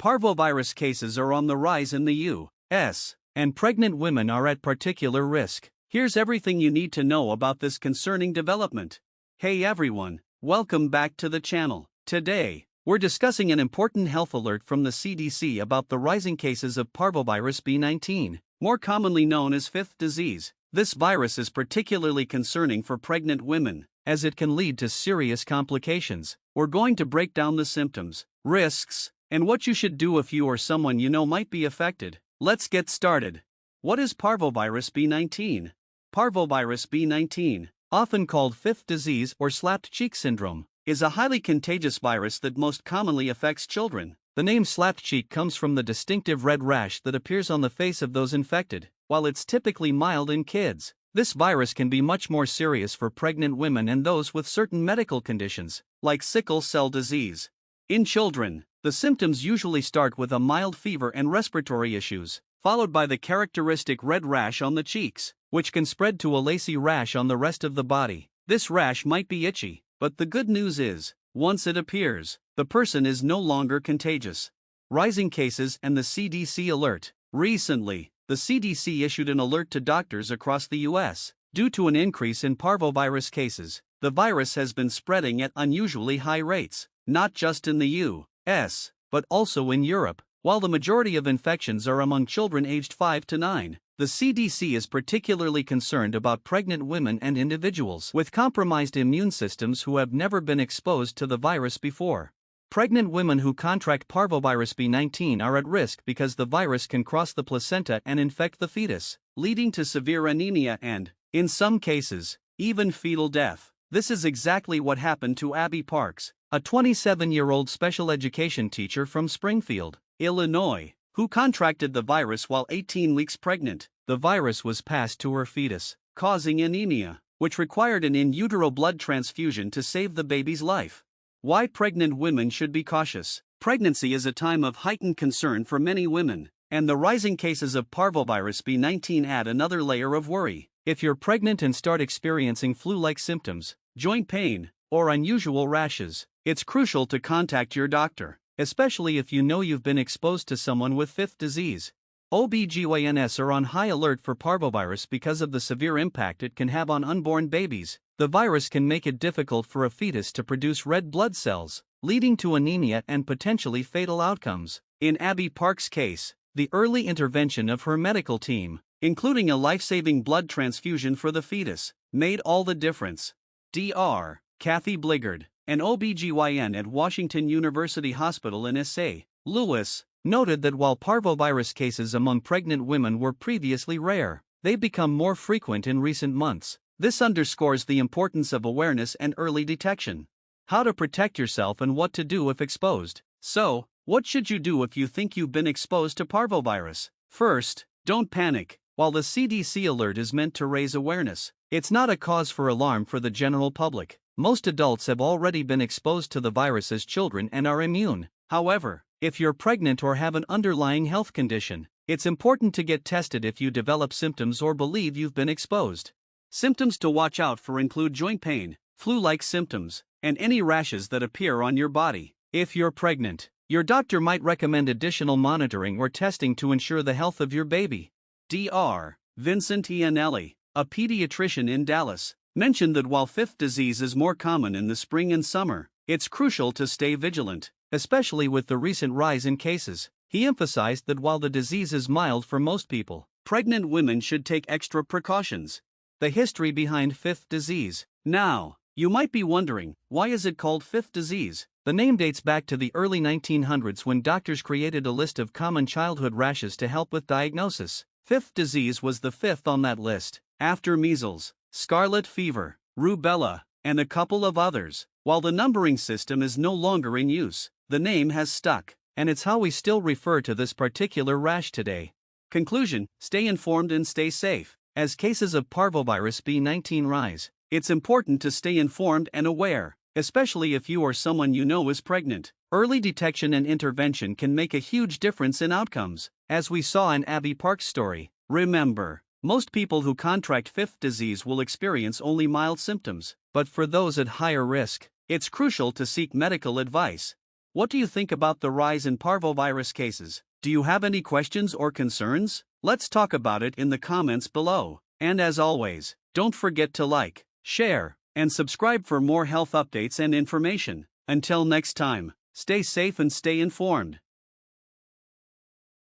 Parvovirus cases are on the rise in the U.S., and pregnant women are at particular risk. Here's everything you need to know about this concerning development. Hey everyone, welcome back to the channel. Today, we're discussing an important health alert from the CDC about the rising cases of Parvovirus B19, more commonly known as fifth disease. This virus is particularly concerning for pregnant women, as it can lead to serious complications. We're going to break down the symptoms, risks, and what you should do if you or someone you know might be affected. Let's get started. What is Parvovirus B19? Parvovirus B19, often called fifth disease or slapped cheek syndrome, is a highly contagious virus that most commonly affects children. The name slapped cheek comes from the distinctive red rash that appears on the face of those infected. While it's typically mild in kids, this virus can be much more serious for pregnant women and those with certain medical conditions, like sickle cell disease. In children, the symptoms usually start with a mild fever and respiratory issues, followed by the characteristic red rash on the cheeks, which can spread to a lacy rash on the rest of the body. This rash might be itchy, but the good news is, once it appears, the person is no longer contagious. Rising cases and the CDC alert. Recently, the CDC issued an alert to doctors across the U.S. Due to an increase in parvovirus cases, the virus has been spreading at unusually high rates, not just in the U.S., but also in Europe. While the majority of infections are among children aged 5 to 9, the CDC is particularly concerned about pregnant women and individuals with compromised immune systems who have never been exposed to the virus before. Pregnant women who contract Parvovirus B19 are at risk because the virus can cross the placenta and infect the fetus, leading to severe anemia and, in some cases, even fetal death. This is exactly what happened to Abby Parks, a 27-year-old special education teacher from Springfield, Illinois, who contracted the virus while 18 weeks pregnant. The virus was passed to her fetus, causing anemia, which required an in utero blood transfusion to save the baby's life. Why pregnant women should be cautious. Pregnancy is a time of heightened concern for many women, and the rising cases of Parvovirus B19 add another layer of worry. If you're pregnant and start experiencing flu-like symptoms, joint pain, or unusual rashes, it's crucial to contact your doctor, especially if you know you've been exposed to someone with fifth disease. OB-GYNs are on high alert for parvovirus because of the severe impact it can have on unborn babies. The virus can make it difficult for a fetus to produce red blood cells, leading to anemia and potentially fatal outcomes. In Abby Park's case, the early intervention of her medical team, including a life-saving blood transfusion for the fetus, made all the difference. Dr. Kathy Bligard, an OB-GYN at Washington University Hospital in St. Louis, noted that while parvovirus cases among pregnant women were previously rare, they've become more frequent in recent months. This underscores the importance of awareness and early detection. How to protect yourself and what to do if exposed. So, what should you do if you think you've been exposed to parvovirus? First, don't panic. While the CDC alert is meant to raise awareness, it's not a cause for alarm for the general public. Most adults have already been exposed to the virus as children and are immune. However, if you're pregnant or have an underlying health condition, it's important to get tested if you develop symptoms or believe you've been exposed. Symptoms to watch out for include joint pain, flu-like symptoms, and any rashes that appear on your body. If you're pregnant, your doctor might recommend additional monitoring or testing to ensure the health of your baby. Dr. Vincent Iannelli, a pediatrician in Dallas, mentioned that while fifth disease is more common in the spring and summer, it's crucial to stay vigilant, especially with the recent rise in cases. He emphasized that while the disease is mild for most people, pregnant women should take extra precautions. The history behind fifth disease. Now, you might be wondering, why is it called fifth disease? The name dates back to the early 1900s when doctors created a list of common childhood rashes to help with diagnosis. Fifth disease was the fifth on that list, after measles, scarlet fever, rubella, and a couple of others. While the numbering system is no longer in use, the name has stuck, and it's how we still refer to this particular rash today. Conclusion: stay informed and stay safe. As cases of Parvovirus B19 rise, it's important to stay informed and aware, especially if you or someone you know is pregnant. Early detection and intervention can make a huge difference in outcomes, as we saw in Abby Park's story. Remember, most people who contract fifth disease will experience only mild symptoms, but for those at higher risk, it's crucial to seek medical advice. What do you think about the rise in parvovirus cases? Do you have any questions or concerns? Let's talk about it in the comments below. And as always, don't forget to like, share, and subscribe for more health updates and information. Until next time, stay safe and stay informed.